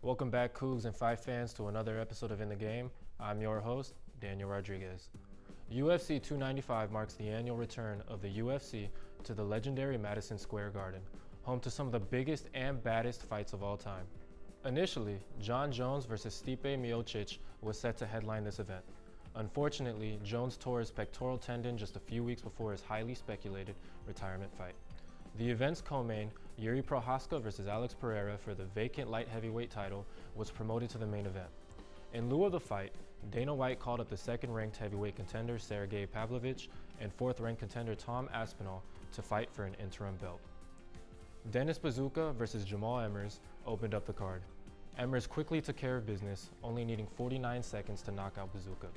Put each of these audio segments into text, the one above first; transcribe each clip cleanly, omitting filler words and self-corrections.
Welcome back, Cougs and Fight fans, to another episode of In the Game. I'm your host, Daniel Rodriguez. UFC 295 marks the annual return of the UFC to the legendary Madison Square Garden, home to some of the biggest and baddest fights of all time. Initially, Jon Jones vs. Stipe Miocic was set to headline this event. Unfortunately, Jones tore his pectoral tendon just a few weeks before his highly speculated retirement fight. The event's co-main, Jiri Prochazka vs. Alex Pereira for the vacant light heavyweight title, was promoted to the main event. In lieu of the fight, Dana White called up the second-ranked heavyweight contender Sergey Pavlovich and fourth-ranked contender Tom Aspinall to fight for an interim belt. Dennis Bazooka vs. Jamal Emmers opened up the card. Emmers quickly took care of business, only needing 49 seconds to knock out Bazooka.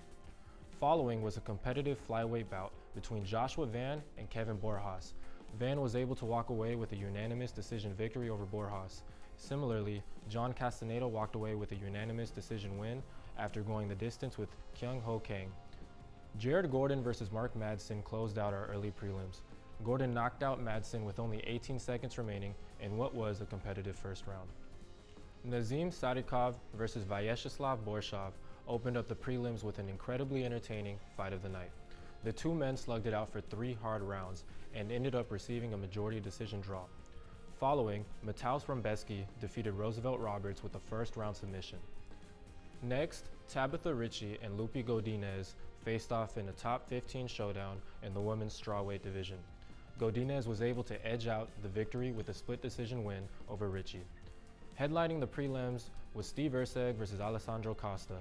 Following was a competitive flyweight bout between Joshua Van and Kevin Borjas. Van was able to walk away with a unanimous decision victory over Borjas. Similarly, John Castaneda walked away with a unanimous decision win after going the distance with Kyung Ho Kang. Jared Gordon vs. Mark Madsen closed out our early prelims. Gordon knocked out Madsen with only 18 seconds remaining in what was a competitive first round. Nazim Sadikov vs. Vyacheslav Borshov opened up the prelims with an incredibly entertaining fight of the night. The two men slugged it out for 3 hard rounds and ended up receiving a majority decision draw. Following, Mataus Rumbeski defeated Roosevelt Roberts with a first-round submission. Next, Tabitha Ricci and Lupi Godinez faced off in a top 15 showdown in the women's strawweight division. Godinez was able to edge out the victory with a split decision win over Ricci. Headlining the prelims was Steve Erceg vs. Alessandro Costa.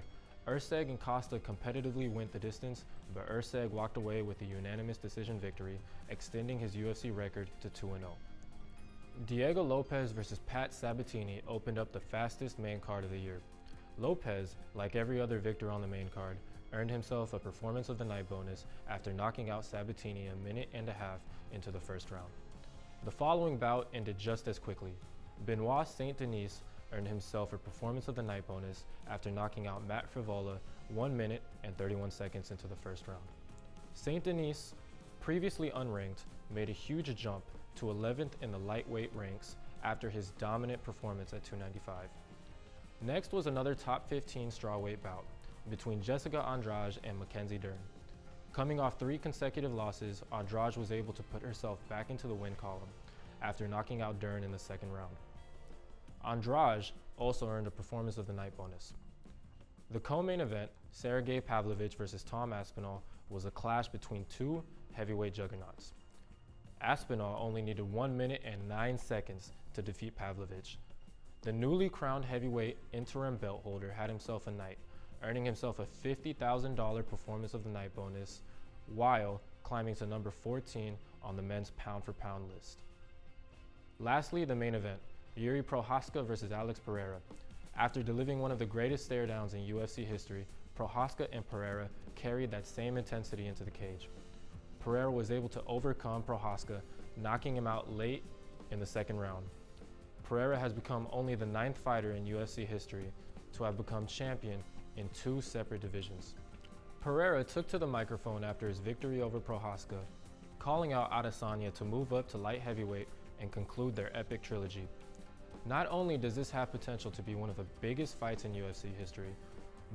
Erceg and Costa competitively went the distance, but Erceg walked away with a unanimous decision victory, extending his UFC record to 2-0. Diego Lopez vs. Pat Sabatini opened up the fastest main card of the year. Lopez, like every other victor on the main card, earned himself a performance of the night bonus after knocking out Sabatini a minute and a half into the first round. The following bout ended just as quickly. Benoit Saint-Denis earned himself a performance of the night bonus after knocking out Matt Frivola 1 minute and 31 seconds into the first round. Saint-Denis, previously unranked, made a huge jump to 11th in the lightweight ranks after his dominant performance at 295. Next was another top 15 strawweight bout between Jessica Andrade and Mackenzie Dern. Coming off 3 consecutive losses, Andrade was able to put herself back into the win column after knocking out Dern in the second round. Andrade also earned a performance of the night bonus. The co-main event, Sergey Pavlovich vs. Tom Aspinall, was a clash between 2 heavyweight juggernauts. Aspinall only needed 1 minute and 9 seconds to defeat Pavlovich. The newly crowned heavyweight interim belt holder had himself a night, earning himself a $50,000 performance of the night bonus, while climbing to number 14 on the men's pound-for-pound list. Lastly, the main event, Jiri Prochazka vs. Alex Pereira. After delivering one of the greatest stare-downs in UFC history, Prochazka and Pereira carried that same intensity into the cage. Pereira was able to overcome Prochazka, knocking him out late in the second round. Pereira has become only the 9th fighter in UFC history to have become champion in 2 separate divisions. Pereira took to the microphone after his victory over Prochazka, calling out Adesanya to move up to light heavyweight and conclude their epic trilogy. Not only does this have potential to be one of the biggest fights in UFC history,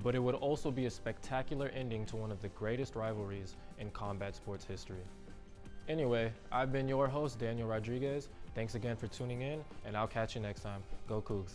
but it would also be a spectacular ending to one of the greatest rivalries in combat sports history. Anyway, I've been your host, Daniel Rodriguez. Thanks again for tuning in, and I'll catch you next time. Go Cougs.